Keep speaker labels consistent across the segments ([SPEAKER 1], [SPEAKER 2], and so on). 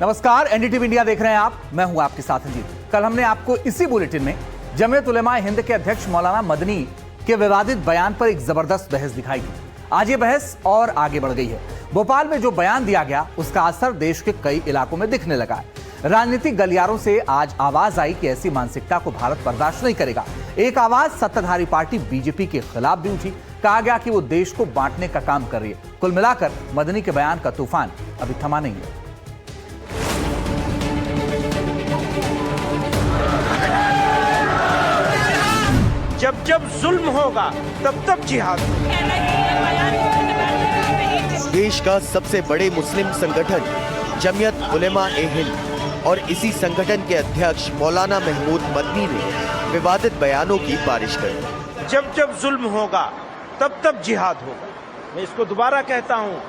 [SPEAKER 1] नमस्कार, NDTV India देख रहे हैं आप। मैं हूं आपके साथ अजीत। कल हमने आपको इसी बुलेटिन में जमीयत उलेमा हिंद के अध्यक्ष मौलाना मदनी के विवादित बयान पर एक जबरदस्त बहस दिखाई थी। आज ये बहस और आगे बढ़ गई है। भोपाल में जो बयान दिया गया उसका असर देश के कई इलाकों में दिखने लगा है। राजनीतिक गलियारों से आज आवाज आई कि ऐसी मानसिकता को भारत बर्दाश्त नहीं करेगा। एक आवाज सत्ताधारी पार्टी बीजेपी के खिलाफ भी उठी। कहा गया कि वो देश को बांटने का काम कर रही है। कुल मिलाकर मदनी के बयान का तूफान अभी थमा नहीं है।
[SPEAKER 2] जब जब जुल्म होगा तब तब जिहाद।
[SPEAKER 3] देश का सबसे बड़े मुस्लिम संगठन जमीयत उलेमा ए हिंद और इसी संगठन के अध्यक्ष मौलाना महमूद मदनी ने विवादित बयानों की बारिश कर
[SPEAKER 2] जब जब जुल्म होगा तब तब जिहाद होगा। मैं इसको दोबारा कहता हूँ,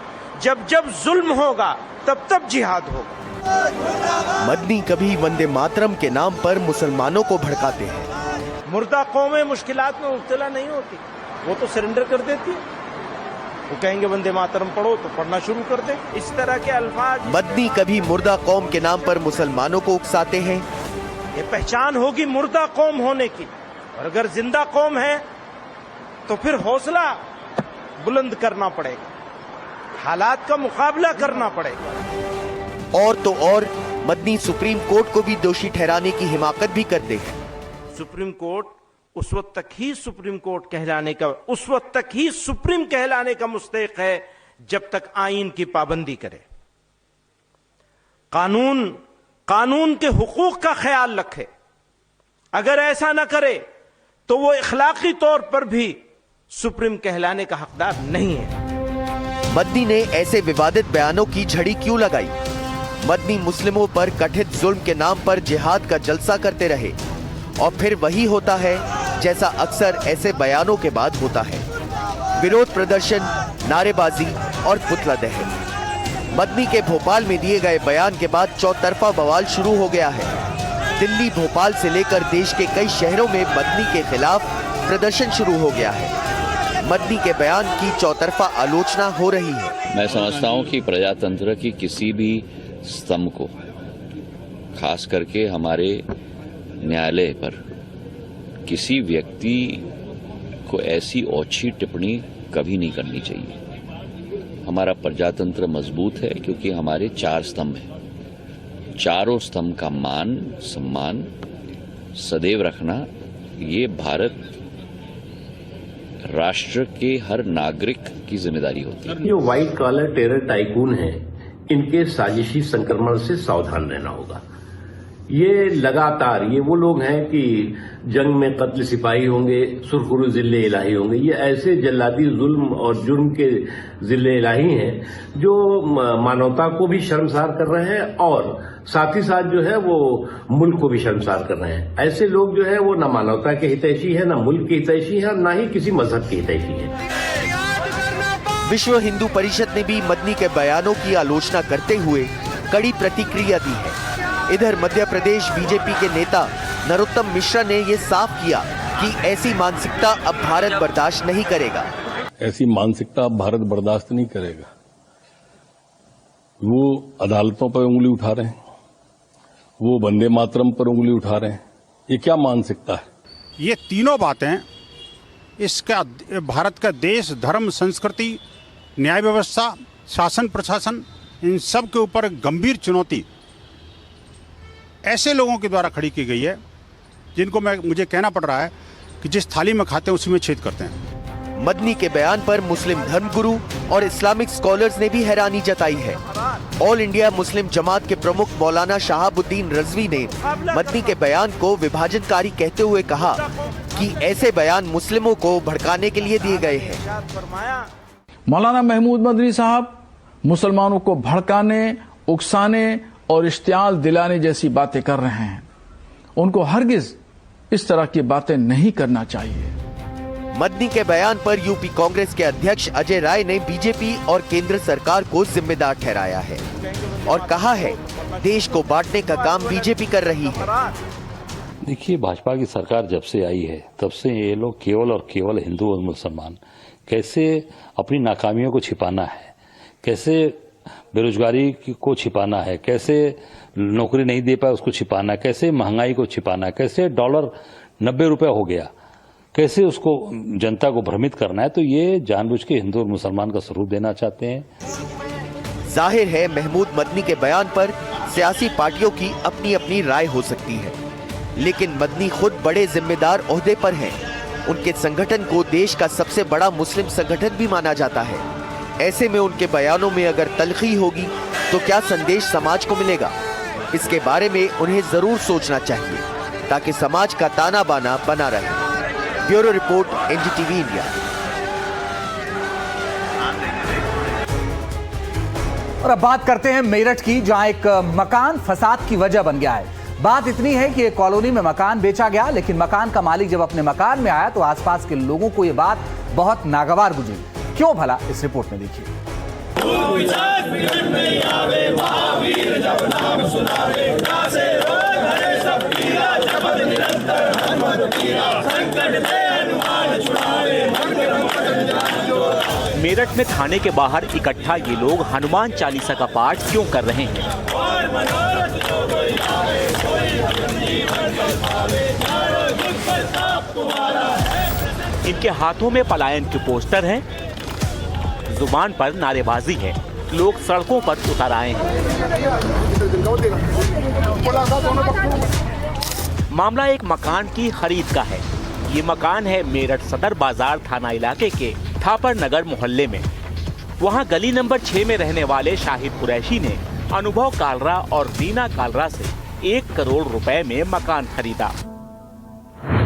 [SPEAKER 2] जब जब जुल्म होगा तब तब जिहाद होगा।
[SPEAKER 3] मदनी कभी वंदे मातरम के नाम पर मुसलमानों को भड़काते हैं।
[SPEAKER 2] मुर्दा कौमें मुश्किलात में मुब्तला नहीं होती, वो तो सरेंडर कर देती है। वो कहेंगे वंदे मातरम पढ़ो तो पढ़ना शुरू कर दे। इस तरह के अल्फाज।
[SPEAKER 3] मदनी कभी मुर्दा कौम के नाम पर मुसलमानों को उकसाते हैं।
[SPEAKER 2] ये पहचान होगी मुर्दा कौम होने की, और अगर जिंदा कौम है तो फिर हौसला बुलंद करना पड़ेगा, हालात का मुकाबला करना पड़ेगा।
[SPEAKER 3] और तो और मदनी सुप्रीम कोर्ट को भी दोषी ठहराने की हिमाकत भी करते हैं।
[SPEAKER 2] सुप्रीम कोर्ट उस वक्त तक ही सुप्रीम कोर्ट कहलाने का, उस वक्त तक ही सुप्रीम कहलाने का मुस्तहिक है जब तक आईन की पाबंदी करे, कानून के हुकूक का ख्याल रखे। अगर ऐसा न करे तो वो इखलाकी तौर पर भी सुप्रीम कहलाने का हकदार नहीं है।
[SPEAKER 3] मदनी ने ऐसे विवादित बयानों की झड़ी क्यों लगाई? मदनी मुस्लिमों पर कथित जुल्म के नाम पर जिहाद का जलसा करते रहे और फिर वही होता है जैसा अक्सर ऐसे बयानों के बाद होता है, विरोध प्रदर्शन, नारेबाजी और पुतला दहन। मदनी के भोपाल में दिए गए बयान के बाद चौतरफा बवाल शुरू हो गया है। दिल्ली, भोपाल से लेकर देश के कई शहरों में मदनी के खिलाफ प्रदर्शन शुरू हो गया है। मदनी के बयान की चौतरफा आलोचना हो रही है।
[SPEAKER 4] मैं समझता हूं कि प्रजातंत्र की किसी भी स्तंभ को, खास करके हमारे न्यायालय पर, किसी व्यक्ति को ऐसी ओछी टिप्पणी कभी नहीं करनी चाहिए। हमारा प्रजातंत्र मजबूत है क्योंकि हमारे 4 स्तंभ हैं। चारों स्तंभ का मान सम्मान सदैव रखना, ये भारत राष्ट्र के हर नागरिक की जिम्मेदारी होती है।
[SPEAKER 5] जो व्हाइट कॉलर टेरर टाइकून हैं, इनके साजिशी संक्रमण से सावधान रहना होगा। ये लगातार, ये वो लोग हैं कि जंग में कत्ल सिपाही होंगे, सुरखुरु जिले इलाही होंगे। ये ऐसे जल्लादी जुल्म और जुर्म के जिले इलाही हैं जो मानवता को भी शर्मसार कर रहे हैं और साथ ही साथ जो है वो मुल्क को भी शर्मसार कर रहे हैं। ऐसे लोग जो है वो न मानवता के हितैषी है, न मुल्क के हितैषी है, न ही किसी मजहब के हितैषी है।
[SPEAKER 3] विश्व हिंदू परिषद ने भी मदनी के बयानों की आलोचना करते हुए कड़ी प्रतिक्रिया दी है। इधर मध्य प्रदेश बीजेपी के नेता नरोत्तम मिश्रा ने ये साफ किया कि ऐसी मानसिकता अब भारत बर्दाश्त नहीं करेगा।
[SPEAKER 6] ऐसी मानसिकता अब भारत बर्दाश्त नहीं करेगा। वो अदालतों पर उंगली उठा रहे हैं, वो वंदे मातरम पर उंगली उठा रहे हैं। ये क्या मानसिकता है?
[SPEAKER 7] ये तीनों बातें इसका भारत का देश, धर्म, संस्कृति, न्याय व्यवस्था, शासन प्रशासन, इन सब के ऊपर गंभीर चुनौती ऐसे लोगों के द्वारा खड़ी की गई है जिनको मुझे कहना पड़ रहा है कि जिस थाली में खाते हैं उसी में छेद करते हैं।
[SPEAKER 3] मदनी के बयान पर मुस्लिम धर्मगुरु और इस्लामिक स्कॉलर्स ने भी हैरानी जताई है। ऑल इंडिया मुस्लिम जमात के प्रमुख मौलाना शहाबुद्दीन रजवी ने मदनी के बयान को विभाजनकारी कहते हुए कहा कि ऐसे बयान मुस्लिमों को भड़काने के लिए दिए गए हैं।
[SPEAKER 8] मौलाना महमूद मदनी साहब मुसलमानों को भड़काने, उकसाने और इश्तियाल दिलाने जैसी बातें कर रहे हैं। उनको हरगिज इस तरह की बातें नहीं करना चाहिए।
[SPEAKER 3] मदनी के बयान पर यूपी कांग्रेस के अध्यक्ष अजय राय ने बीजेपी और केंद्र सरकार को जिम्मेदार ठहराया है और कहा है देश को बांटने का काम बीजेपी कर रही है।
[SPEAKER 9] देखिए, भाजपा की सरकार जब से आई है तब से ये लोग केवल और केवल हिंदू और मुसलमान कैसे अपनी नाकामियों को छिपाना है, कैसे बेरोजगारी को छिपाना है, कैसे नौकरी नहीं दे पाए उसको छिपाना, कैसे महंगाई को छिपाना, कैसे डॉलर 90 रुपए हो गया, कैसे उसको जनता को भ्रमित करना है। तो ये जानबूझ के हिंदू और मुसलमान का स्वरूप देना चाहते हैं।
[SPEAKER 3] जाहिर है महमूद मदनी के बयान पर सियासी पार्टियों की अपनी अपनी राय हो सकती है, लेकिन मदनी खुद बड़े जिम्मेदार ओहदे पर हैं। उनके संगठन को देश का सबसे बड़ा मुस्लिम संगठन भी माना जाता है। ऐसे में उनके बयानों में अगर तलखी होगी तो क्या संदेश समाज को मिलेगा? इसके बारे में उन्हें जरूर सोचना चाहिए, ताकि समाज का ताना बाना बना रहे। Bureau report, NDTV India.
[SPEAKER 1] और अब बात करते हैं मेरठ की, जहां एक मकान फसाद की वजह बन गया है। बात इतनी है कि एक कॉलोनी में मकान बेचा गया, लेकिन मकान का मालिक जब अपने मकान में आया तो आसपास के लोगों को यह बात बहुत नागवार गुजरी। क्यों भला, इस रिपोर्ट में देखिए।
[SPEAKER 10] मेरठ में थाने के बाहर इकट्ठा ये लोग हनुमान चालीसा का पाठ क्यों कर रहे हैं? इनके हाथों में पलायन के पोस्टर हैं, जुबान पर नारेबाजी है, लोग सड़कों पर उतर आए हैं। मामला एक मकान की खरीद का है। ये मकान है मेरठ सदर बाजार थाना इलाके के थापर नगर मोहल्ले में। वहाँ गली नंबर 6 में रहने वाले शाहिद कुरैशी ने अनुभव कालरा और रीना कालरा से 1 करोड़ रुपए में मकान खरीदा।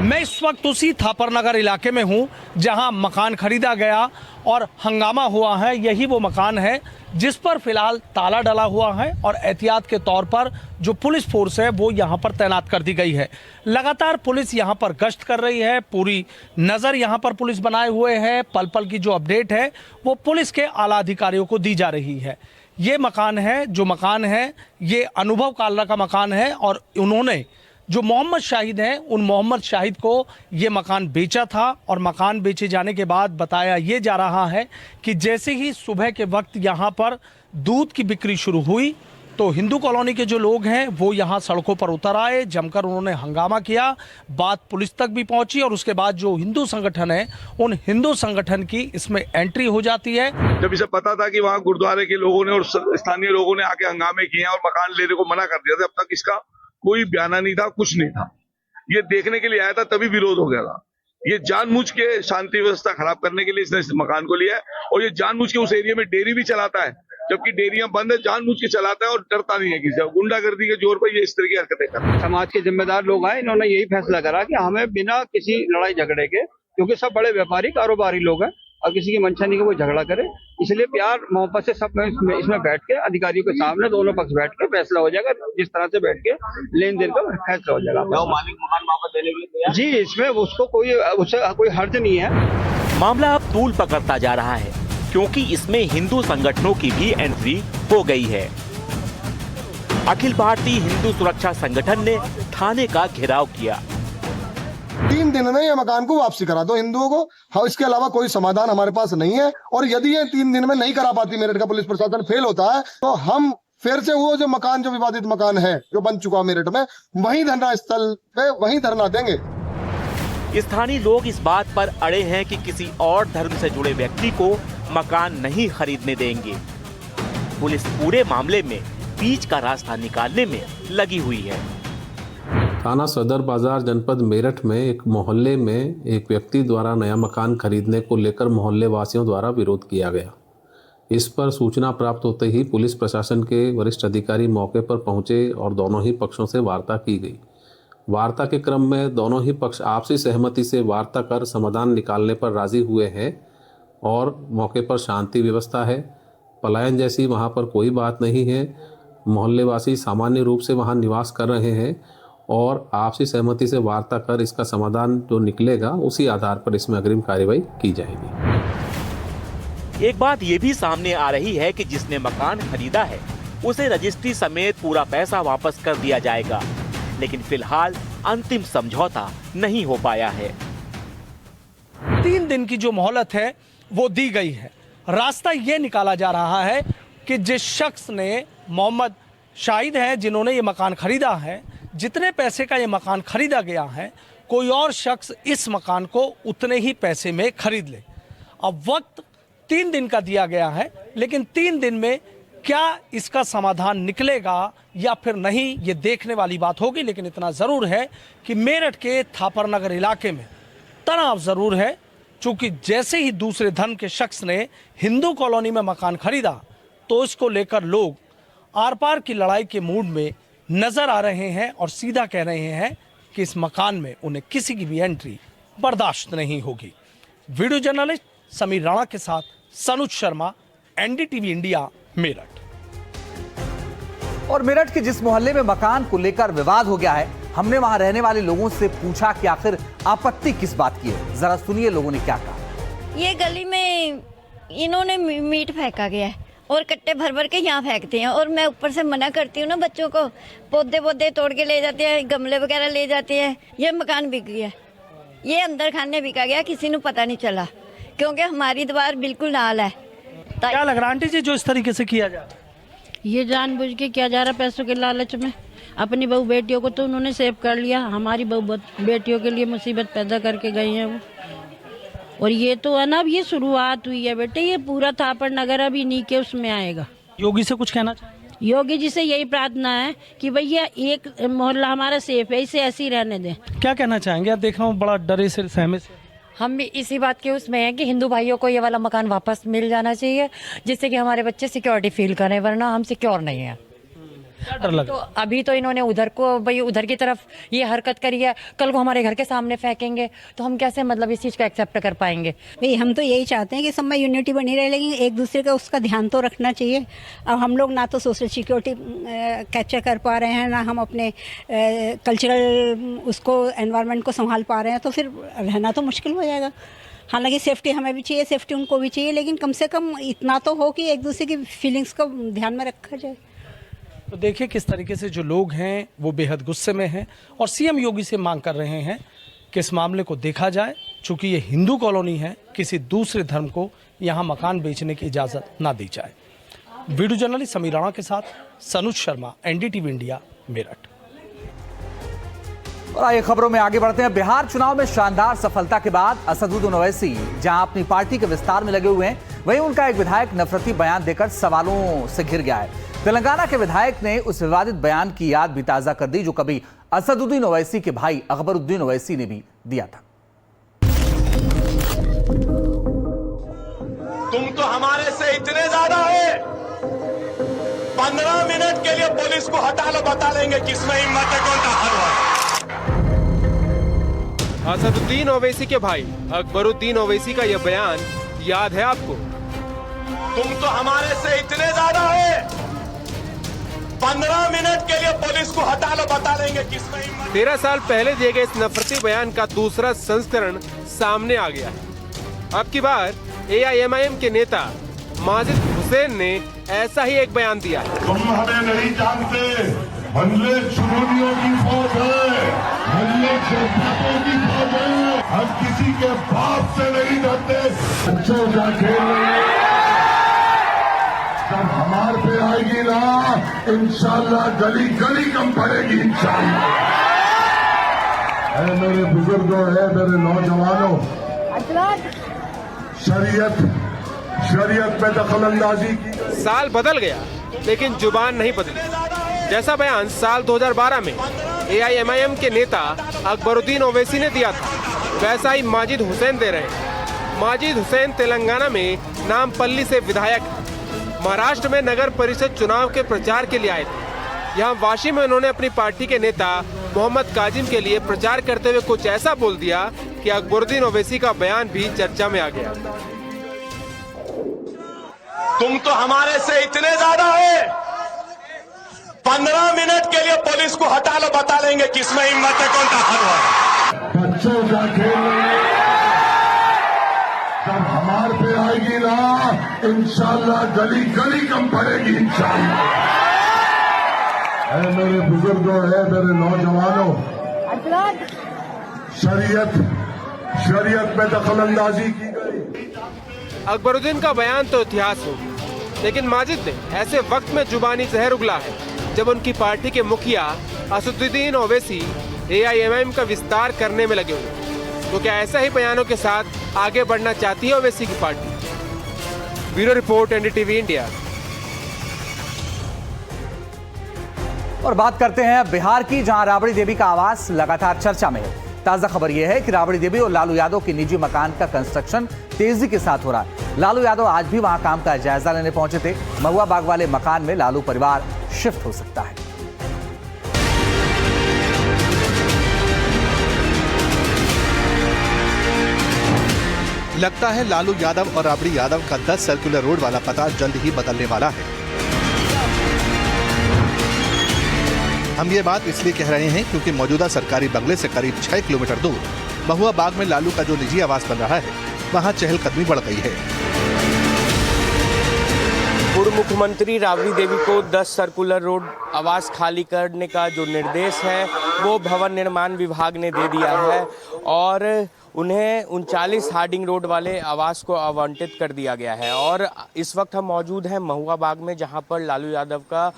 [SPEAKER 11] मैं इस वक्त उसी थापर नगर इलाके में हूं जहां मकान खरीदा गया और हंगामा हुआ है। यही वो मकान है जिस पर फिलहाल ताला डला हुआ है और एहतियात के तौर पर जो पुलिस फोर्स है वो यहां पर तैनात कर दी गई है। लगातार पुलिस यहां पर गश्त कर रही है, पूरी नज़र यहां पर पुलिस बनाए हुए है। पल पल की जो अपडेट है वो पुलिस के आला अधिकारियों को दी जा रही है। ये मकान है, जो मकान है ये अनुभव कालरा का मकान है और उन्होंने जो मोहम्मद शाहिद हैं उन मोहम्मद शाहिद को ये मकान बेचा था। और मकान बेचे जाने के बाद बताया ये जा रहा है कि जैसे ही सुबह के वक्त यहाँ पर दूध की बिक्री शुरू हुई तो हिंदू कॉलोनी के जो लोग हैं वो यहाँ सड़कों पर उतर आए, जमकर उन्होंने हंगामा किया। बात पुलिस तक भी पहुंची और उसके बाद जो हिंदू संगठन है उन हिंदू संगठन की इसमें एंट्री हो जाती है।
[SPEAKER 12] जब इसे पता था कि वहाँ गुरुद्वारे के लोगों ने और स्थानीय लोगों ने आके हंगामे किए और मकान लेने को मना कर दिया था, अब तक इसका कोई बयाना नहीं था, कुछ नहीं था। ये देखने के लिए आया था, तभी विरोध हो गया था। ये जानबूझ के शांति व्यवस्था खराब करने के लिए इसने इस मकान को लिया है और ये जानबूझ के उस एरिया में डेयरी भी चलाता है, जबकि डेयरियां बंद है, जानबूझ के चलाता है और डरता नहीं है किसी से। गुंडागर्दी के जोर पर ये इस तरह की हरकतें करता है।
[SPEAKER 13] समाज के जिम्मेदार लोग आए, इन्होंने यही फैसला करा कि हमें बिना किसी लड़ाई झगड़े के, क्योंकि सब बड़े व्यापारी कारोबारी लोग हैं और किसी की मंशा नहीं कि वो झगड़ा करे, इसलिए प्यार मोहब्बत से सब इसमें बैठ के अधिकारियों के सामने दोनों पक्ष बैठ के फैसला हो जाएगा। जिस तरह से बैठ के लेन देन का फैसला हो जाएगा।
[SPEAKER 10] मालिक मकान वापस देने के लिए
[SPEAKER 13] जी, इसमें उसको कोई हर्ज नहीं है।
[SPEAKER 10] मामला अब तूल पकड़ता जा रहा है क्योंकि इसमें हिंदू संगठनों की भी एंट्री हो गई है। अखिल भारतीय हिंदू सुरक्षा संगठन ने थाने का घेराव किया।
[SPEAKER 14] 3 दिन में ये मकान को वापसी करा दो हिंदुओं को, हाँ, इसके अलावा कोई समाधान हमारे पास नहीं है। और यदि ये 3 दिन में नहीं करा पाती, मेरठ का पुलिस प्रशासन फेल होता है, तो हम फिर से वो जो मकान, जो विवादित मकान है जो बन चुका मेरठ में, वहीं धरना स्थल पे वहीं धरना देंगे।
[SPEAKER 10] स्थानीय लोग इस बात पर अड़े हैं कि किसी और धर्म से जुड़े व्यक्ति को मकान नहीं खरीदने देंगे। पुलिस पूरे मामले में बीच का रास्ता निकालने में लगी हुई है।
[SPEAKER 15] थाना सदर बाजार जनपद मेरठ में एक मोहल्ले में एक व्यक्ति द्वारा नया मकान खरीदने को लेकर मोहल्ले वासियों द्वारा विरोध किया गया। इस पर सूचना प्राप्त होते ही पुलिस प्रशासन के वरिष्ठ अधिकारी मौके पर पहुंचे और दोनों ही पक्षों से वार्ता की गई। वार्ता के क्रम में दोनों ही पक्ष आपसी सहमति से वार्ता कर समाधान निकालने पर राजी हुए हैं और मौके पर शांति व्यवस्था है। पलायन जैसी वहां पर कोई बात नहीं है। मोहल्ले वासी सामान्य रूप से वहां निवास कर रहे हैं और आपसी सहमति से वार्ता कर इसका समाधान जो निकलेगा उसी आधार पर इसमें अग्रिम कार्रवाई की जाएगी।
[SPEAKER 10] एक बात ये भी सामने आ रही है कि जिसने मकान खरीदा है उसे रजिस्ट्री समेत पूरा पैसा वापस कर दिया जाएगा, लेकिन फिलहाल अंतिम समझौता नहीं हो पाया है।
[SPEAKER 11] 3 दिन की जो मोहलत है वो दी गई है। रास्ता ये निकाला जा रहा है कि जिस शख्स ने मोहम्मद शाहिद है जिन्होंने ये मकान खरीदा है, जितने पैसे का ये मकान खरीदा गया है, कोई और शख्स इस मकान को उतने ही पैसे में खरीद ले। अब वक्त 3 दिन का दिया गया है, लेकिन 3 दिन में क्या इसका समाधान निकलेगा या फिर नहीं, ये देखने वाली बात होगी। लेकिन इतना ज़रूर है कि मेरठ के थापर नगर इलाके में तनाव ज़रूर है, चूँकि जैसे ही दूसरे धर्म के शख्स ने हिंदू कॉलोनी में मकान खरीदा तो इसको लेकर लोग आर पार की लड़ाई के मूड में नज़र आ रहे हैं और सीधा कह रहे हैं कि इस मकान में उन्हें किसी की भी एंट्री बर्दाश्त नहीं होगी। वीडियो जर्नलिस्ट समीर राणा के साथ सनुज शर्मा, एनडीटीवी इंडिया, मेरठ।
[SPEAKER 1] और मेरठ के जिस मोहल्ले में मकान को लेकर विवाद हो गया है, हमने वहां रहने वाले लोगों से पूछा कि आखिर आपत्ति किस बात की है। जरा सुनिए लोगों ने क्या कहा।
[SPEAKER 16] ये गली में इन्होंने मीट फेंका गया है और कट्टे भर भर के यहाँ फेंकते हैं, और मैं ऊपर से मना करती हूँ ना, बच्चों को पौधे तोड़ के ले जाते हैं, गमले वगैरह ले जाते हैं। ये मकान बिक गया, ये अंदर खाने बिका गया, किसी को पता नहीं चला, क्योंकि हमारी दीवार बिल्कुल नाल है।
[SPEAKER 11] क्या लग रहा आंटी जी जो इस तरीके से किया जा रहा है?
[SPEAKER 17] ये जानबूझ के किया जा रहा है, पैसों के लालच में। अपनी बहू बेटियों को तो उन्होंने सेव कर लिया, हमारी बहू बेटियों के लिए मुसीबत पैदा करके गई हैं वो। और ये तो है ना, अब ये शुरुआत हुई है बेटे, ये पूरा थापर नगर अभी इन्हीं के उसमें आएगा।
[SPEAKER 11] योगी से कुछ कहना चाहिए?
[SPEAKER 17] योगी जी से यही प्रार्थना है कि भैया एक मोहल्ला हमारा सेफ है, इसे ऐसे ही रहने दें।
[SPEAKER 11] क्या कहना चाहेंगे? आप देख रहा हूँ बड़ा डरे से सहमे से।
[SPEAKER 18] हम भी इसी बात के उसमें है कि हिंदू भाइयों को ये वाला मकान वापस मिल जाना चाहिए, जिससे कि हमारे बच्चे सिक्योरिटी फील करें, वरना हम सिक्योर नहीं है।
[SPEAKER 11] क्या डर लगा?
[SPEAKER 18] तो अभी तो इन्होंने उधर को भाई उधर की तरफ ये हरकत करी है, कल को हमारे घर के सामने फेंकेंगे तो हम कैसे मतलब इस चीज़ को एक्सेप्ट कर पाएंगे?
[SPEAKER 19] भाई हम तो यही चाहते हैं कि सब में यूनिटी बनी रहे, लेकिन एक दूसरे का उसका ध्यान तो रखना चाहिए। अब हम लोग ना तो सोशल सिक्योरिटी कैप्चर कर पा रहे हैं, ना हम अपने कल्चरल उसको एनवायरनमेंट को संभाल पा रहे हैं, तो फिर रहना तो मुश्किल हो जाएगा। हालांकि सेफ्टी हमें भी चाहिए, सेफ्टी उनको भी चाहिए, लेकिन कम से कम इतना तो हो कि एक दूसरे की फीलिंग्स को ध्यान में रखा जाए।
[SPEAKER 11] तो देखिए किस तरीके से जो लोग हैं वो बेहद गुस्से में हैं और सीएम योगी से मांग कर रहे हैं कि इस मामले को देखा जाए, चूंकि ये हिंदू कॉलोनी है, किसी दूसरे धर्म को यहाँ मकान बेचने की इजाज़त ना दी जाए। वीडियो जर्नलिस्ट समीर राणा के साथ सनुज शर्मा, एनडीटीवी इंडिया, मेरठ।
[SPEAKER 1] और आइए खबरों में आगे बढ़ते हैं। बिहार चुनाव में शानदार सफलता के बाद असदुद्दीन ओवैसी जहां अपनी पार्टी के विस्तार में लगे हुए हैं, वहीं उनका एक विधायक नफरती बयान देकर सवालों से घिर गया है। तेलंगाना के विधायक ने उस विवादित बयान की याद भी ताजा कर दी जो कभी असदुद्दीन ओवैसी के भाई अकबरुद्दीन ओवैसी ने भी दिया था।
[SPEAKER 20] तुम तो हमारे से इतने ज्यादा है, 15 मिनट के लिए पुलिस को हटा लो, बता लेंगे किसमें हिम्मत है, कौन था हर।
[SPEAKER 21] असदुद्दीन ओवैसी के भाई अकबरुद्दीन ओवैसी का यह बयान याद है आपको?
[SPEAKER 20] तुम तो हमारे से इतने ज्यादा है, 15 मिनट के लिए पुलिस को हटा लो, बता लेंगे किसमें हिम्मत।
[SPEAKER 21] 13 साल पहले दिए गए इस नफरती बयान का दूसरा संस्करण सामने आ गया है। अब की बार AIMIM के नेता माजिद हुसैन ने ऐसा ही एक बयान दिया है।
[SPEAKER 22] तुम हमें नहीं जानते, हमले चुनौतियों की फौज है, हमले शर्माओं की फौज है, हम किसी के बाप से नहीं डरते। बच्चों का खेल जब हमारे पे आएगी ना, इंशाल्लाह गली गली कम पड़ेगी इंशाल्लाह। मेरे बुजुर्गों है, मेरे नौजवानों, शरीयत में दखल अंदाजी की।
[SPEAKER 21] साल बदल गया लेकिन जुबान नहीं बदली। जैसा बयान साल 2012 में AIMIM के नेता अकबरुद्दीन ओवैसी ने दिया था, वैसा ही माजिद हुसैन दे रहे हैं। माजिद हुसैन तेलंगाना में नामपल्ली से विधायक हैं। महाराष्ट्र में नगर परिषद चुनाव के प्रचार के लिए आए थे। यहाँ वाशी में उन्होंने अपनी पार्टी के नेता मोहम्मद काजिम के लिए प्रचार करते हुए कुछ ऐसा बोल दिया कि अकबरुद्दीन ओवैसी का बयान भी चर्चा में आ गया।
[SPEAKER 20] तुम तो हमारे से इतने ज्यादा है, 15 मिनट के लिए पुलिस को हटा लो, बता लेंगे किसमें हिम्मत है, कौन था हर।
[SPEAKER 22] बच्चों का खेल जब हमारे पे आएगी ना, इंशाल्लाह गली गली कम पड़ेगी इंशाल्लाह। मेरे बुजुर्गों है, मेरे नौजवानों, शरीयत में दखल अंदाजी की गई।
[SPEAKER 21] अकबरुद्दीन का बयान तो इतिहास हो, लेकिन माजिद ने ऐसे वक्त में जुबानी जहर उगला है जब उनकी पार्टी के मुखिया असदुद्दीन ओवैसी AIMIM का विस्तार करने में लगे हुए। तो क्या ऐसा ही बयानों के साथ आगे बढ़ना चाहती है ओवैसी की party? Bureau report, NDTV India.
[SPEAKER 1] और बात करते हैं बिहार की, जहां राबड़ी देवी का आवास लगातार चर्चा में है। ताजा खबर यह है कि राबड़ी देवी और लालू यादव के निजी मकान का कंस्ट्रक्शन तेजी के साथ हो रहा है। लालू यादव आज भी वहां काम का जायजा लेने पहुंचे थे। महुआ बाग वाले मकान में लालू परिवार शिफ्ट हो सकता है।
[SPEAKER 2] लगता है लालू यादव और राबड़ी यादव का 10 सर्कुलर रोड वाला पता जल्द ही बदलने वाला है। हम ये बात इसलिए कह रहे हैं क्योंकि मौजूदा सरकारी बंगले से करीब 6 किलोमीटर दूर महुआ बाग में लालू का जो निजी आवास बन रहा है, वहां चहलकदमी बढ़ गई है।
[SPEAKER 4] पूर्व मुख्यमंत्री राबड़ी देवी को 10 सर्कुलर रोड आवास खाली करने का जो निर्देश है वो भवन निर्माण विभाग ने दे दिया है और उन्हें 39 हार्डिंग रोड वाले आवास को आवंटित कर दिया गया है। और इस वक्त हम मौजूद हैं महुआ बाग में, जहां पर लालू यादव का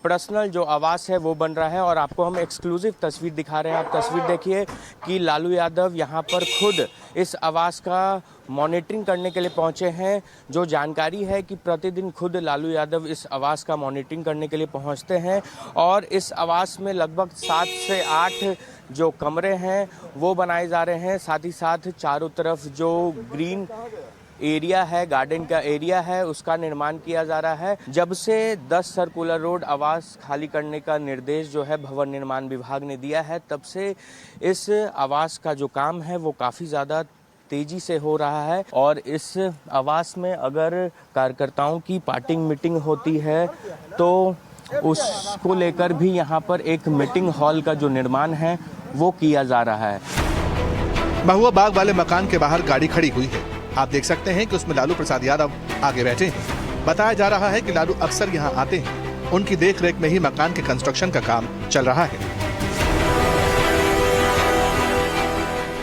[SPEAKER 4] पर्सनल जो आवास है वो बन रहा है और आपको हम एक्सक्लूसिव तस्वीर दिखा रहे हैं। आप तस्वीर देखिए कि लालू यादव यहाँ पर खुद इस आवास का मॉनिटरिंग करने के लिए पहुँचे हैं। जो जानकारी है कि प्रतिदिन खुद लालू यादव इस आवास का मॉनिटरिंग करने के लिए पहुँचते हैं और इस आवास में लगभग 7 से 8 जो कमरे हैं वो बनाए जा रहे हैं। साथ ही साथ चारों तरफ जो ग्रीन एरिया है, गार्डन का एरिया है, उसका निर्माण किया जा रहा है। जब से 10 सर्कुलर रोड आवास खाली करने का निर्देश जो है भवन निर्माण विभाग ने दिया है, तब से इस आवास का जो काम है वो काफ़ी ज़्यादा तेजी से हो रहा है। और इस आवास में अगर कार्यकर्ताओं की पार्टी मीटिंग होती है तो उसको लेकर भी यहाँ पर एक मीटिंग हॉल का जो निर्माण है वो किया जा रहा है।
[SPEAKER 2] महुआ बाग वाले मकान के बाहर गाड़ी खड़ी हुई है। आप देख सकते हैं कि उसमें लालू प्रसाद यादव आगे बैठे हैं। बताया जा रहा है कि लालू अक्सर यहाँ आते हैं। उनकी देखरेख में ही मकान के कंस्ट्रक्शन का काम चल रहा है।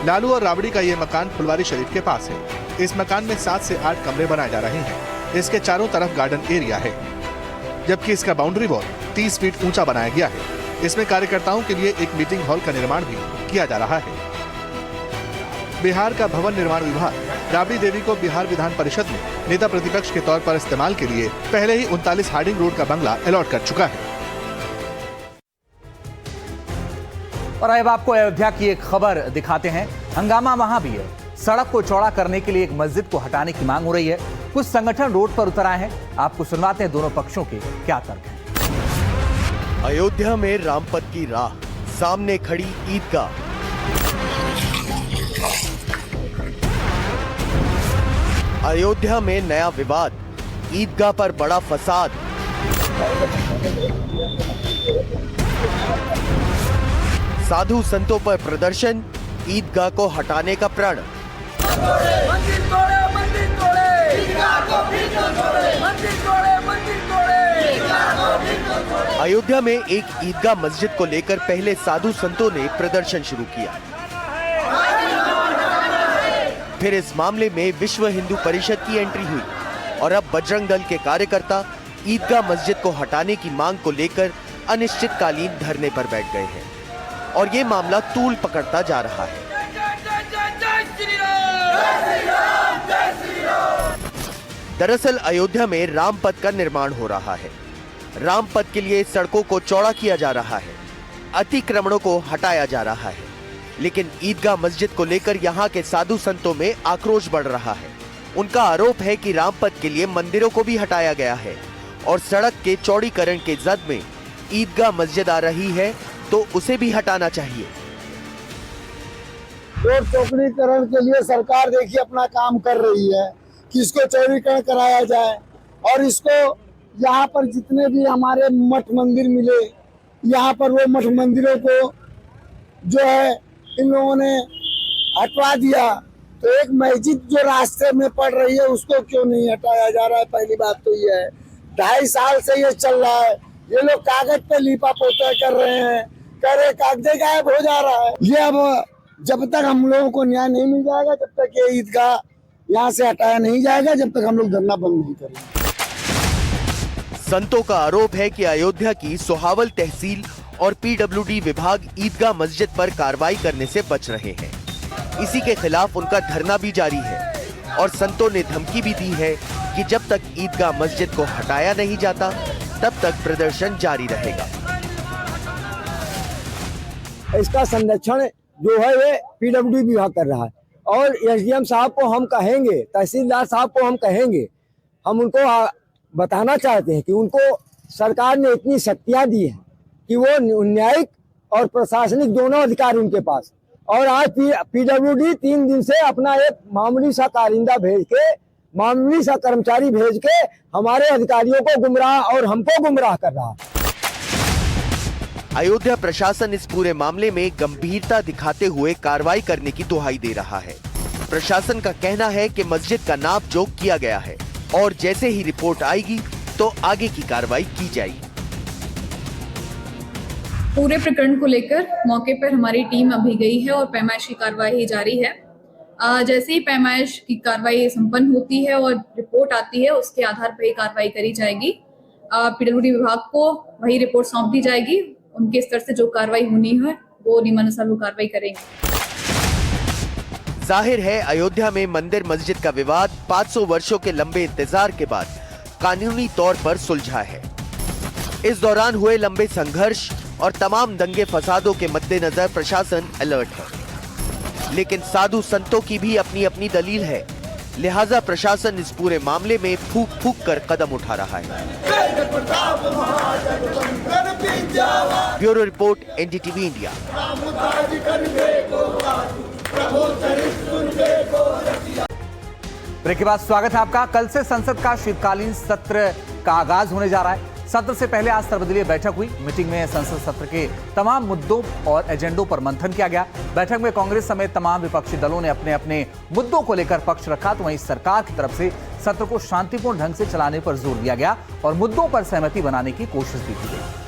[SPEAKER 2] लालू और राबड़ी का ये मकान फुलवारी शरीफ के पास है। इस मकान में 7 से 8 कमरे बनाए जा रहे हैं। इसके चारों तरफ गार्डन एरिया है, जबकि इसका बाउंड्री वॉल 30 फीट ऊंचा बनाया गया है। इसमें कार्यकर्ताओं के लिए एक मीटिंग हॉल का निर्माण भी किया जा रहा है। बिहार का भवन निर्माण विभाग राबड़ी देवी को बिहार विधान परिषद में नेता प्रतिपक्ष के तौर पर इस्तेमाल के लिए पहले ही 39 हार्डिंग रोड का बंगला अलॉट कर चुका है।
[SPEAKER 1] और अब आपको अयोध्या की एक खबर दिखाते हैं। हंगामा वहां भी है। सड़क को चौड़ा करने के लिए एक मस्जिद को हटाने की मांग हो रही है। कुछ संगठन रोड पर उतर आए हैं। आपको सुनवाते हैं दोनों पक्षों के क्या तर्क हैं।
[SPEAKER 3] अयोध्या में रामपथ की राह, सामने खड़ी ईदगाह। अयोध्या में नया विवाद, ईदगाह पर बड़ा फसाद। साधु संतों पर प्रदर्शन, ईदगाह को हटाने का प्रण। अयोध्या में एक ईदगाह मस्जिद को लेकर पहले साधु संतों ने प्रदर्शन शुरू किया। फिर इस मामले में विश्व हिंदू परिषद की एंट्री हुई और अब बजरंग दल के कार्यकर्ता ईदगाह मस्जिद को हटाने की मांग को लेकर अनिश्चितकालीन धरने पर बैठ गए हैं और ये मामला तूल पकड़ता जा रहा है। दरअसल अयोध्या में रामपथ का निर्माण हो रहा है। रामपथ के लिए सड़कों को चौड़ा किया जा रहा है, अतिक्रमणों को हटाया जा रहा है, लेकिन ईदगाह मस्जिद को लेकर यहाँ के साधु संतों में आक्रोश बढ़ रहा है। उनका आरोप है कि रामपथ के लिए मंदिरों को भी हटाया गया है और सड़क के चौड़ीकरण के जद में ईदगाह मस्जिद आ रही है तो उसे भी हटाना चाहिए।
[SPEAKER 23] रोड चौड़ीकरण के लिए सरकार देखिए अपना काम कर रही है कि इसको चौड़ीकरण कराया जाए और इसको यहाँ पर जितने भी हमारे मठ मंदिर मिले, यहाँ पर वो मठ मंदिरों को जो है इन लोगों ने हटवा दिया, तो एक मस्जिद जो रास्ते में पड़ रही है उसको क्यों नहीं हटाया जा रहा है। पहली बात तो ये है, 2.5 साल से ये चल रहा है। ये लोग कागज पे लीपा पोता कर रहे हैं, कह रहे कागजे गायब हो जा रहा है। ये अब जब तक हम लोगों को न्याय नहीं मिल जाएगा, जब तक ये ईदगाह यहाँ से हटाया नहीं जाएगा, जब तक हम लोग धरना बंद नहीं करेंगे।
[SPEAKER 3] संतों का आरोप है कि अयोध्या की सोहावल तहसील और पीडब्ल्यूडी विभाग ईदगाह मस्जिद पर कार्रवाई करने से बच रहे हैं। इसी के खिलाफ उनका धरना भी जारी है और संतों ने धमकी भी दी है कि जब तक ईदगाह मस्जिद को हटाया नहीं जाता तब तक प्रदर्शन जारी रहेगा।
[SPEAKER 23] इसका संरक्षण जो है ये पीडब्ल्यूडी विभाग कर रहा है और एसडीएम साहब को हम कहेंगे, तहसीलदार साहब को हम कहेंगे, हम उनको बताना चाहते हैं कि उनको सरकार ने इतनी शक्तियां दी है कि वो न्यायिक और प्रशासनिक दोनों अधिकार उनके पास, और आज पीडब्ल्यूडी 3 दिन से अपना एक मामूली सा कारिंदा भेज के, मामूली सा कर्मचारी भेज के हमारे अधिकारियों को गुमराह और हमको गुमराह कर रहा है।
[SPEAKER 3] अयोध्या प्रशासन इस पूरे मामले में गंभीरता दिखाते हुए कार्रवाई करने की दुहाई दे रहा है। प्रशासन का कहना है कि मस्जिद का नाप जोख किया गया है और जैसे ही रिपोर्ट आएगी तो आगे की कार्रवाई की जाएगी।
[SPEAKER 5] पूरे प्रकरण को लेकर मौके पर हमारी टीम अभी गई है और पैमाइश की कार्रवाई जारी है। जैसे ही पैमाइश की कार्रवाई संपन्न होती है और रिपोर्ट आती है, उसके आधार पर ही कार्रवाई करी जाएगी। पीडब्ल्यूडी विभाग को वही रिपोर्ट सौंप दी जाएगी। उनके स्तर से जो कार्रवाई होनी है वो नियमानुसार वो कार्रवाई करेंगे।
[SPEAKER 3] जाहिर है अयोध्या में मंदिर मस्जिद का विवाद 500 वर्षों के लंबे इंतजार के बाद कानूनी तौर पर सुलझा है। इस दौरान हुए लंबे संघर्ष और तमाम दंगे फसादों के मद्देनजर प्रशासन अलर्ट है, लेकिन साधु संतों की भी अपनी अपनी दलील है, लिहाजा प्रशासन इस पूरे मामले में फूंक फूंक कर कदम उठा रहा है। Bureau report, NDTV India.
[SPEAKER 1] Break के बाद स्वागत है आपका। कल से संसद का शीतकालीन सत्र का आगाज होने जा रहा है। सत्र से पहले आज सर्वदलीय बैठक हुई। मीटिंग में संसद सत्र के तमाम मुद्दों और एजेंडों पर मंथन किया गया। बैठक में कांग्रेस समेत तमाम विपक्षी दलों ने अपने अपने मुद्दों को लेकर पक्ष रखा, तो वहीं सरकार की तरफ से सत्र को शांतिपूर्ण ढंग से चलाने पर जोर दिया गया और मुद्दों पर सहमति बनाने की कोशिश भी की गई।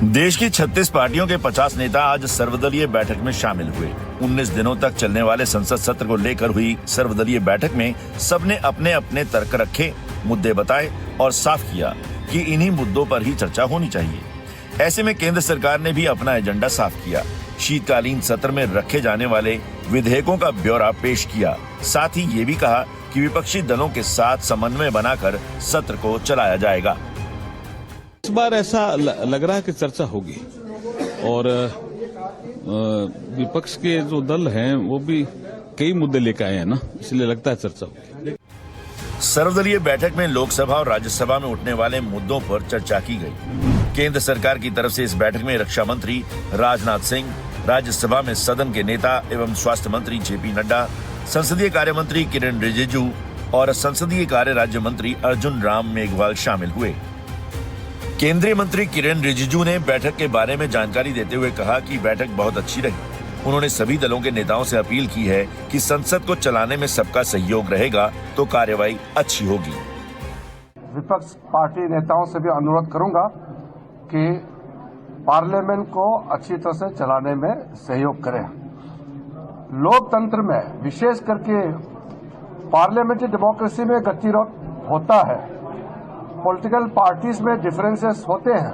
[SPEAKER 6] देश की 36 पार्टियों के 50 नेता आज सर्वदलीय बैठक में शामिल हुए। 19 दिनों तक चलने वाले संसद सत्र को लेकर हुई सर्वदलीय बैठक में सबने अपने अपने तर्क रखे, मुद्दे बताए और साफ किया कि इन्हीं मुद्दों पर ही चर्चा होनी चाहिए। ऐसे में केंद्र सरकार ने भी अपना एजेंडा साफ किया। शीतकालीन सत्र में रखे जाने वाले विधेयकों का ब्यौरा पेश किया। साथ ही ये भी कहा कि विपक्षी दलों के साथ समन्वय बनाकर सत्र को चलाया जाएगा।
[SPEAKER 7] इस बार ऐसा लग रहा है कि चर्चा होगी और विपक्ष के जो दल हैं वो भी कई मुद्दे लेकर आए हैं ना, इसलिए लगता है चर्चा होगी।
[SPEAKER 6] सर्वदलीय बैठक में लोकसभा और राज्यसभा में उठने वाले मुद्दों पर चर्चा की गई। केंद्र सरकार की तरफ से इस बैठक में रक्षा मंत्री राजनाथ सिंह, राज्यसभा में सदन के नेता एवं स्वास्थ्य मंत्री जेपी नड्डा, संसदीय कार्य मंत्री किरेन रिजिजू और संसदीय कार्य राज्य मंत्री अर्जुन राम मेघवाल शामिल हुए। केंद्रीय मंत्री किरेन रिजिजू ने बैठक के बारे में जानकारी देते हुए कहा कि बैठक बहुत अच्छी रही। उन्होंने सभी दलों के नेताओं से अपील की है कि संसद को चलाने में सबका सहयोग रहेगा तो कार्यवाही अच्छी होगी।
[SPEAKER 24] विपक्ष पार्टी नेताओं से भी अनुरोध करूंगा कि पार्लियामेंट को अच्छी तरह से चलाने में सहयोग करें। लोकतंत्र में विशेष करके पार्लियामेंट्री डेमोक्रेसी में गतिरोध होता है। पॉलिटिकल पार्टीज में डिफरेंसेस होते हैं,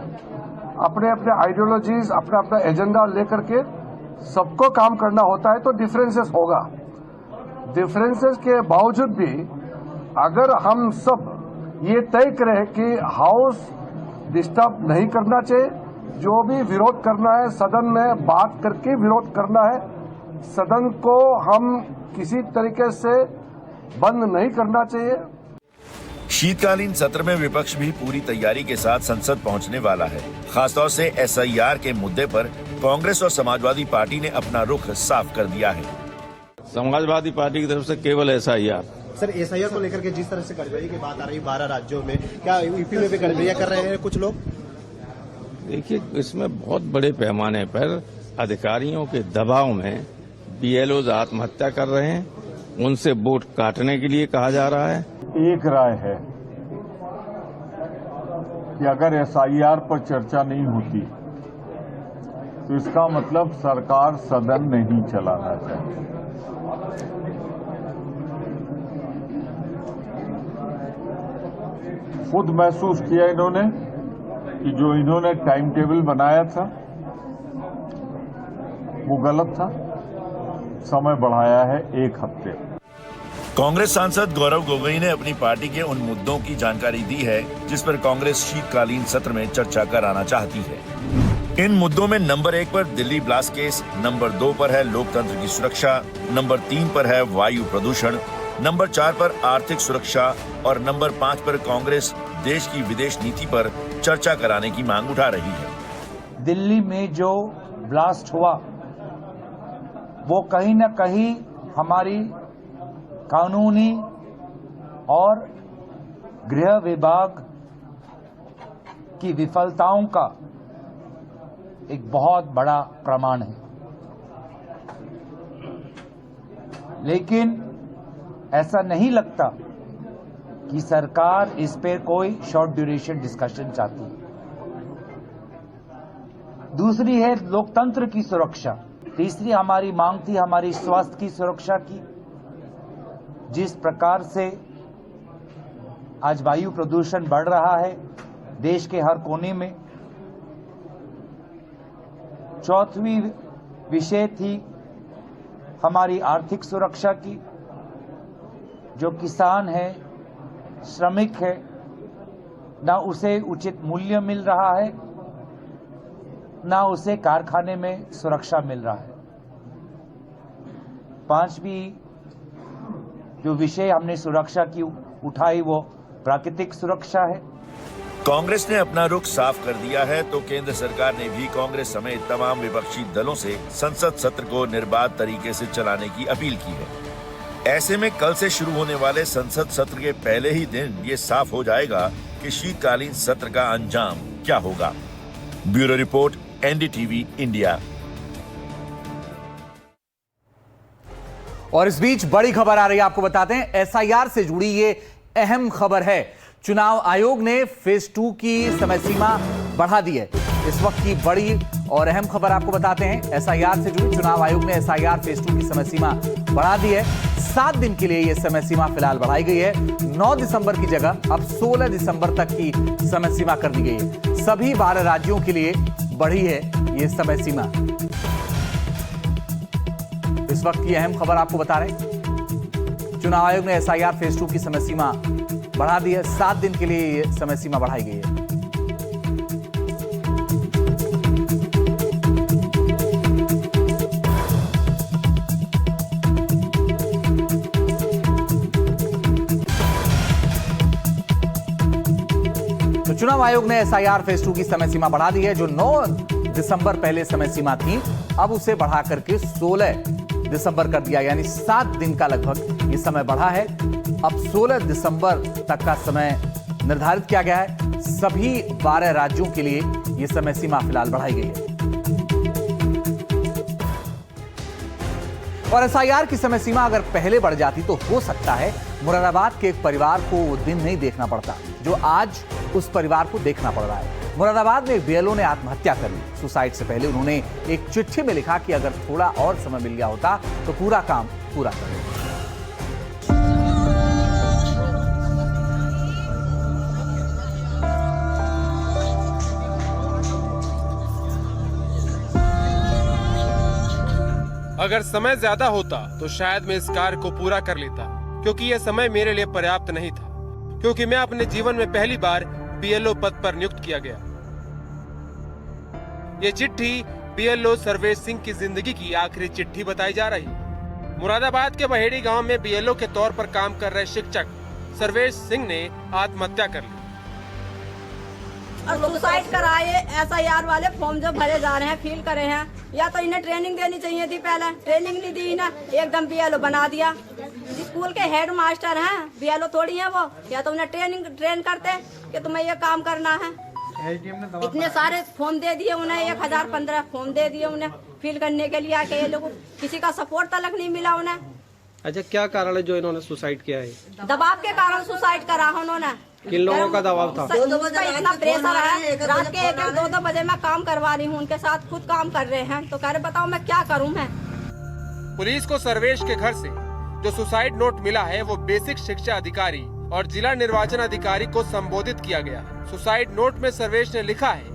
[SPEAKER 24] अपने अपने आइडियोलॉजीज, अपना अपना एजेंडा लेकर के सबको काम करना होता है, तो डिफरेंसेस होगा। डिफरेंसेस के बावजूद भी अगर हम सब ये तय करें कि हाउस डिस्टर्ब नहीं करना चाहिए, जो भी विरोध करना है सदन में बात करके विरोध करना है, सदन को हम किसी तरीके से बंद नहीं करना चाहिए।
[SPEAKER 6] शीतकालीन सत्र में विपक्ष भी पूरी तैयारी के साथ संसद पहुंचने वाला है। खासतौर से एसआईआर के मुद्दे पर कांग्रेस और समाजवादी पार्टी ने अपना रुख साफ कर दिया है।
[SPEAKER 7] समाजवादी पार्टी की तरफ से केवल एसआईआर।
[SPEAKER 25] सर, एसआईआर को लेकर के जिस तरह से गड़बड़ी की बात आ रही है 12 राज्यों में, क्या यूपी में भी गड़बड़ियां कर रहे हैं कुछ लोग?
[SPEAKER 7] देखिए, इसमें बहुत बड़े पैमाने पर अधिकारियों के दबाव में बीएलओ आत्महत्या कर रहे हैं, उनसे वोट काटने के लिए कहा जा रहा है।
[SPEAKER 22] एक राय है कि अगर एसआईआर पर चर्चा नहीं होती तो इसका मतलब सरकार सदन नहीं चलाना चाहिए। खुद महसूस किया इन्होंने कि जो इन्होंने टाइम टेबल बनाया था वो गलत था, समय बढ़ाया है 1 हफ्ते।
[SPEAKER 6] कांग्रेस सांसद गौरव गोगोई ने अपनी पार्टी के उन मुद्दों की जानकारी दी है जिस पर कांग्रेस शीतकालीन सत्र में चर्चा कराना चाहती है। इन मुद्दों में नंबर 1 पर दिल्ली ब्लास्ट केस, नंबर 2 पर है लोकतंत्र की सुरक्षा, नंबर 3 पर है वायु प्रदूषण, नंबर 4 पर आर्थिक सुरक्षा और नंबर 5 पर कांग्रेस देश की विदेश नीति पर चर्चा कराने की मांग उठा रही है।
[SPEAKER 8] दिल्ली में जो ब्लास्ट हुआ वो कहीं न कहीं हमारी कानूनी और गृह विभाग की विफलताओं का एक बहुत बड़ा प्रमाण है। लेकिन ऐसा नहीं लगता कि सरकार इस पर कोई शॉर्ट ड्यूरेशन डिस्कशन चाहती है। दूसरी है लोकतंत्र की सुरक्षा। तीसरी हमारी मांग थी हमारी स्वास्थ्य की सुरक्षा की। जिस प्रकार से आज वायु प्रदूषण बढ़ रहा है देश के हर कोने में। चौथी विषय थी हमारी आर्थिक सुरक्षा की। जो किसान है, श्रमिक है, ना उसे उचित मूल्य मिल रहा है, ना उसे कारखाने में सुरक्षा मिल रहा है। पांचवी जो विषय हमने सुरक्षा की उठाई वो प्राकृतिक सुरक्षा है।
[SPEAKER 6] कांग्रेस ने अपना रुख साफ कर दिया है तो केंद्र सरकार ने भी कांग्रेस समेत तमाम विपक्षी दलों से संसद सत्र को निर्बाध तरीके से चलाने की अपील की है। ऐसे में कल से शुरू होने वाले संसद सत्र के पहले ही दिन ये साफ हो जाएगा कि शीतकालीन सत्र का अंजाम क्या होगा। Bureau report, NDTV India.
[SPEAKER 1] और इस बीच बड़ी खबर आ रही है, आपको बताते हैं एसआईआर से जुड़ी ये अहम खबर है। चुनाव आयोग ने फेज 2 की समय सीमा बढ़ा दी है। इस वक्त की बड़ी और अहम खबर आपको बताते हैं एसआईआर से जुड़ी। चुनाव आयोग ने एसआईआर फेज 2 की समय सीमा बढ़ा दी है। 7 दिन के लिए यह समय सीमा फिलहाल बढ़ाई गई है। 9 दिसंबर की जगह अब 16 दिसंबर तक की समय सीमा कर दी गई है। सभी 12 राज्यों के लिए बढ़ी है यह समय सीमा। इस वक्त की अहम खबर आपको बता रहे हैं। चुनाव आयोग ने एसआईआर फेज 2 की समय सीमा बढ़ा दी है। 7 दिन के लिए यह समय सीमा बढ़ाई गई है। तो चुनाव आयोग ने एसआईआर फेज 2 की समय सीमा बढ़ा दी है। जो 9 दिसंबर पहले समय सीमा थी अब उसे बढ़ा करके 16 दिसंबर कर दिया, यानी 7 दिन का लगभग ये समय बढ़ा है। अब 16 दिसंबर तक का समय निर्धारित किया गया है। सभी 12 राज्यों के लिए ये समय सीमा फिलहाल बढ़ाई गई है। और एसआईआर की समय सीमा अगर पहले बढ़ जाती तो हो सकता है मुरादाबाद के एक परिवार को वो दिन नहीं देखना पड़ता जो आज उस परिवार को देखना पड़ रहा है। मुरादाबाद में एक बीएलओ ने आत्महत्या कर ली। सुसाइड से पहले उन्होंने एक चिट्ठी में लिखा कि अगर थोड़ा और समय मिल गया होता तो पूरा काम पूरा कर लेता।
[SPEAKER 21] अगर समय ज्यादा होता तो शायद मैं इस कार्य को पूरा कर लेता, क्योंकि यह समय मेरे लिए पर्याप्त नहीं था, क्योंकि मैं अपने जीवन में पहली बार बीएलओ पद पर नियुक्त किया गया। ये चिट्ठी बीएलओ सर्वेश सिंह की जिंदगी की आखिरी चिट्ठी बताई जा रही। मुरादाबाद के बहेड़ी गांव में बीएलओ के तौर पर काम कर रहे शिक्षक सर्वेश सिंह ने आत्महत्या कर ली।
[SPEAKER 9] और सुसाइड कराए एसआईआर वाले फॉर्म जो भरे जा रहे हैं, फिल करे हैं, या तो इन्हें ट्रेनिंग देनी चाहिए थी। पहले ट्रेनिंग नहीं दी ना, एकदम बीएलओ बना दिया। स्कूल के हेड मास्टर हैं, बीएलओ थोड़ी है वो। या तो उन्हें ट्रेन करते कि तुम्हें ये काम करना है। इतने सारे फॉर्म दे दिए उन्हें, 1015 फॉर्म दे दिए उन्हें फिल करने के लिए। आके ये लोग किसी का सपोर्ट तक नहीं मिला उन्हें।
[SPEAKER 21] अच्छा, क्या कारण है जो इन्होंने सुसाइड किया है?
[SPEAKER 9] दबाव के कारण सुसाइड करा उन्होंने।
[SPEAKER 10] किन लोगों का दबाव था?
[SPEAKER 9] उसका इतना प्रेशर है, रात के 1-1, 2-2 बजे मैं काम करवा रही हूँ, उनके साथ खुद काम कर रहे हैं, तो कह रहे बताओ मैं क्या करूँ मैं।
[SPEAKER 21] पुलिस को सर्वेश के घर से जो सुसाइड नोट मिला है वो बेसिक शिक्षा अधिकारी और जिला निर्वाचन अधिकारी को संबोधित किया गया है। सुसाइड नोट में सर्वेश ने लिखा है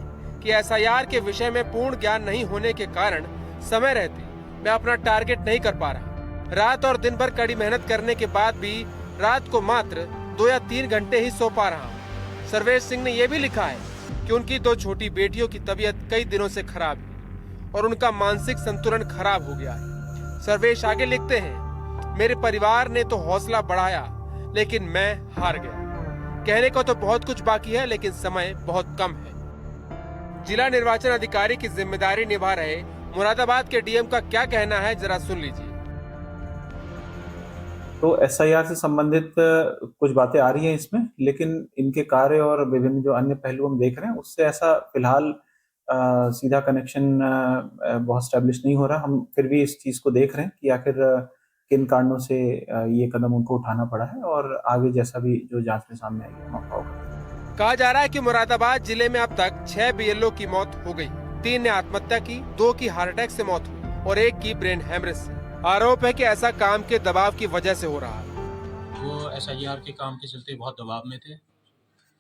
[SPEAKER 21] कि एसआईआर के विषय में पूर्ण ज्ञान नहीं होने के कारण समय रहते मैं अपना टारगेट नहीं कर पा रहा। रात और दिन भर कड़ी मेहनत करने के बाद भी रात को मात्र 2 या 3 घंटे ही सो पा रहा हूँ। सर्वेश सिंह ने यह भी लिखा है कि उनकी 2 छोटी बेटियों की तबीयत कई दिनों से खराब है और उनका मानसिक संतुलन खराब हो गया है। सर्वेश आगे लिखते हैं, मेरे परिवार ने तो हौसला बढ़ाया लेकिन मैं हार गया। कहने को तो बहुत कुछ बाकी है लेकिन समय बहुत कम है। जिला निर्वाचन अधिकारी की जिम्मेदारी निभा रहे मुरादाबाद के डीएम का क्या कहना है, जरा सुन लीजिए।
[SPEAKER 12] तो एसआईआर से संबंधित कुछ बातें आ रही हैं इसमें, लेकिन इनके कार्य और विभिन्न जो अन्य पहलू हम देख रहे हैं उससे ऐसा फिलहाल सीधा कनेक्शन बहुत स्टैब्लिश नहीं हो रहा। हम फिर भी इस चीज को देख रहे हैं कि आखिर किन कारणों से ये कदम उनको उठाना पड़ा है और आगे जैसा भी जो जांच में सामने आएगी मौका होगा।
[SPEAKER 21] कहा जा रहा है कि मुरादाबाद जिले में अब तक 6 बीएलओ की मौत हो गई। 3 ने आत्महत्या की, 2 की हार्ट अटैक से मौत हुई और 1 की ब्रेन हेमरेज से। आरोप है कि ऐसा काम के दबाव की वजह से हो रहा है।
[SPEAKER 13] वो एसआईआर के काम के चलते बहुत दबाव में थे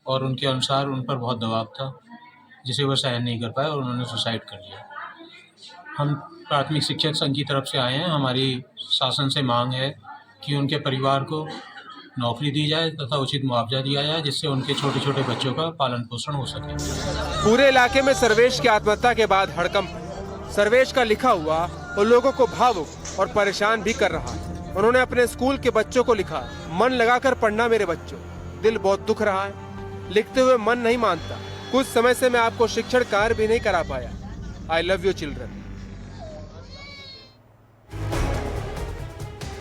[SPEAKER 13] और उनके अनुसार उन पर बहुत दबाव था जिसे वो सहन नहीं कर पाए और उन्होंने सुसाइड कर लिया। हम प्राथमिक शिक्षक संघ की तरफ से आए हैं। हमारी शासन से मांग है कि उनके परिवार को नौकरी दी जाए तथा उचित मुआवजा दिया जाए जिससे उनके छोटे छोटे बच्चों का पालन पोषण हो सके।
[SPEAKER 21] पूरे इलाके में सर्वेश की आत्महत्या के बाद हड़कंप। सर्वेश का लिखा हुआ उन लोगों को भावुक और परेशान भी कर रहा है। उन्होंने अपने स्कूल के बच्चों को लिखा, मन लगाकर पढ़ना मेरे बच्चों, दिल बहुत दुख रहा है। लिखते हुए मन नहीं मानता, कुछ समय से मैं आपको शिक्षण कार्य भी नहीं करा पाया। I love you children.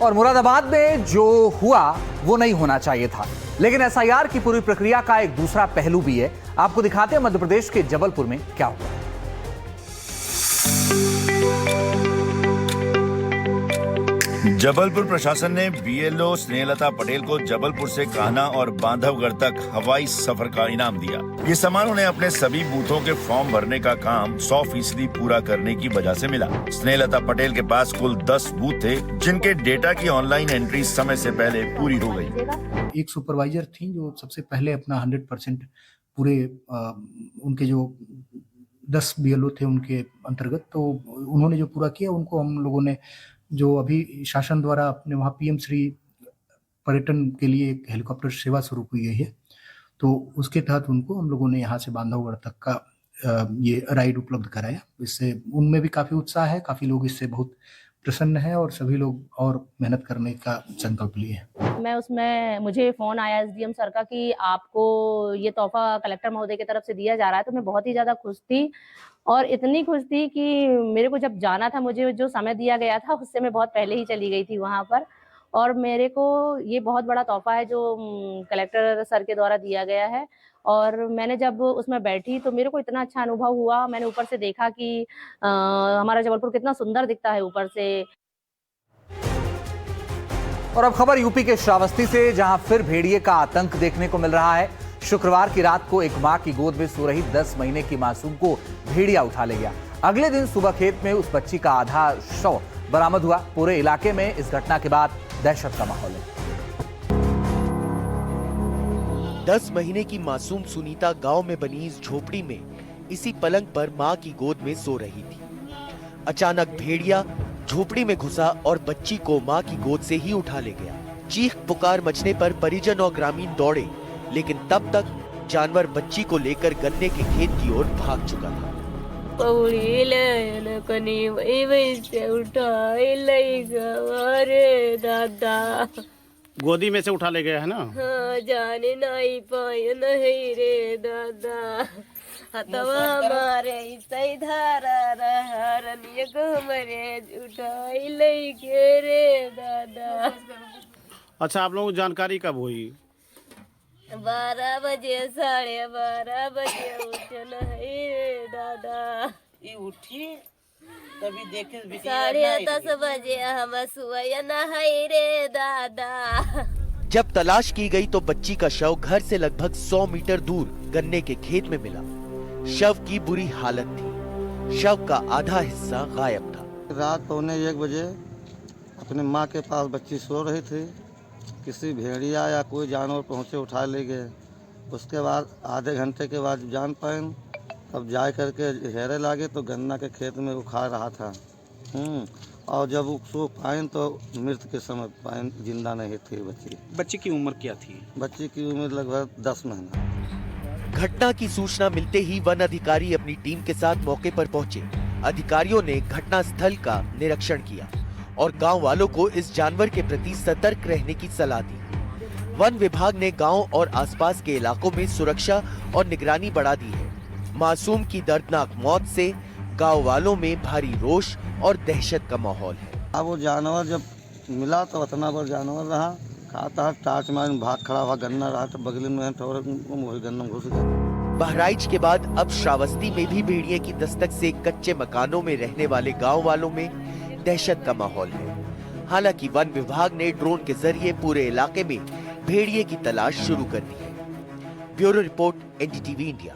[SPEAKER 1] और मुरादाबाद में जो हुआ वो नहीं होना चाहिए था, लेकिन एसआईआर की पूरी प्रक्रिया का एक दूसरा पहलू भी है। आपको दिखाते हैं मध्य प्रदेश के जबलपुर में क्या हुआ।
[SPEAKER 6] जबलपुर प्रशासन ने बीएलओ स्नेहलता पटेल को जबलपुर से कान्हा और बांधवगढ़ तक हवाई सफर का इनाम दिया। ये सम्मान उन्हें अपने सभी बूथों के फॉर्म भरने का काम 100% पूरा करने की वजह से मिला। स्नेहलता पटेल के पास कुल 10 बूथ थे जिनके डेटा की ऑनलाइन एंट्री समय से पहले पूरी हो गई।
[SPEAKER 14] एक सुपरवाइजर थी जो सबसे पहले अपना 100% पूरे उनके जो 10 बीएलओ थे उनके अंतर्गत, तो उन्होंने जो पूरा किया उनको हम लोगों ने जो अभी शासन द्वारा अपने वहाँ पीएम श्री पर्यटन के लिए एक हेलीकॉप्टर सेवा शुरू की गई है, तो उसके तहत उनको हम लोगों ने यहाँ से बांधवगढ़ तक का ये राइड उपलब्ध कराया। इससे उनमें भी काफ़ी उत्साह है, काफ़ी लोग इससे बहुत प्रसन्न है और सभी लोग और मेहनत करने का संकल्प लिए हैं।
[SPEAKER 15] मैं उसमें मुझे फ़ोन आया एसडीएम सर का कि आपको ये तोहफा कलेक्टर महोदय की तरफ से दिया जा रहा है, तो मैं बहुत ही ज़्यादा खुश थी और इतनी खुश थी कि मेरे को जब जाना था, मुझे जो समय दिया गया था उससे मैं बहुत पहले ही चली गई थी वहाँ पर, और मेरे को ये बहुत बड़ा तोहफा है जो कलेक्टर सर के द्वारा दिया गया है। और मैंने जब उसमें बैठी तो मेरे को इतना अच्छा अनुभव हुआ। मैंने ऊपर से देखा कि हमारा जबलपुर कितना सुंदर दिखता है ऊपर से।
[SPEAKER 1] और अब खबर यूपी के श्रावस्ती से, जहां फिर भेड़िए का आतंक देखने को मिल रहा है। शुक्रवार की रात को एक मां की गोद में सो रही 10 महीने की मासूम को भेड़िया उठा ले गया। अगले दिन सुबह खेत में उस बच्ची का आधा शव बरामद हुआ। पूरे इलाके में इस घटना के बाद दहशत का माहौल है।
[SPEAKER 3] 10 महीने की मासूम सुनीता गांव में बनी इस झोपड़ी में इसी पलंग पर मां की गोद में सो रही थी। अचानक भेड़िया झोपड़ी में घुसा और बच्ची को मां की गोद से ही उठा ले गया। चीख पुकार मचने पर परिजन और ग्रामीण दौड़े, लेकिन तब तक जानवर बच्ची को लेकर गन्ने के खेत की ओर भाग चुका था।
[SPEAKER 26] अरे दादा,
[SPEAKER 27] गोदी में से उठा ले गया है ना?
[SPEAKER 26] हाँ, जाने नहीं पाए नहीं रे दादा, हतवा मारे सही धारा रनिय को मरे उठाई ले के रे दादा।
[SPEAKER 27] अच्छा, आप लोगों को जानकारी कब हुई?
[SPEAKER 26] 12 बजे 12:30 बजे उठन है रे दादा।
[SPEAKER 28] ये उठी तभी देखे
[SPEAKER 26] 10:30 बजे हम सुया न है रे दादा।
[SPEAKER 3] जब तलाश की गई तो बच्ची का शव घर से लगभग 100 मीटर दूर गन्ने के खेत में मिला। शव की बुरी हालत थी, शव का आधा हिस्सा गायब था।
[SPEAKER 4] रात 1:45 बजे अपने माँ के पास बच्ची सो रही थी, किसी भेड़िया या कोई जानवर पहुँचे उठा ले गए। उसके बाद आधे घंटे के बाद जान पाए, तब जा करके हेरे लागे तो गन्ना के खेत में वो खा रहा था। और जब उसको पाए तो मृत के समय पाए, जिंदा नहीं थी बच्ची।
[SPEAKER 27] बच्ची की उम्र क्या थी?
[SPEAKER 4] बच्ची की उम्र लगभग 10 महीना।
[SPEAKER 3] घटना की सूचना मिलते ही वन अधिकारी अपनी टीम के साथ मौके पर पहुंचे। अधिकारियों ने घटना स्थल का निरीक्षण किया और गांव वालों को इस जानवर के प्रति सतर्क रहने की सलाह दी। वन विभाग ने गांव और आसपास के इलाकों में सुरक्षा और निगरानी बढ़ा दी है। मासूम की दर्दनाक मौत से गांव वालों में भारी रोष और दहशत का माहौल है।
[SPEAKER 4] अब वो जानवर जब मिला तो इतना बड़ा जानवर रहा, खाता है टाच मार भाग खड़ा हुआ, गन्ना रहा तो बगल में वही गन्ना घुस गया।
[SPEAKER 3] बहराइच के बाद अब श्रावस्ती में भी भेड़िए की दस्तक से कच्चे मकानों में रहने वाले गांव वालों में दहशत का माहौल है। हालांकि वन विभाग ने ड्रोन के जरिए पूरे इलाके में भेड़िए की तलाश शुरू कर दी है। Bureau report, NDTV India.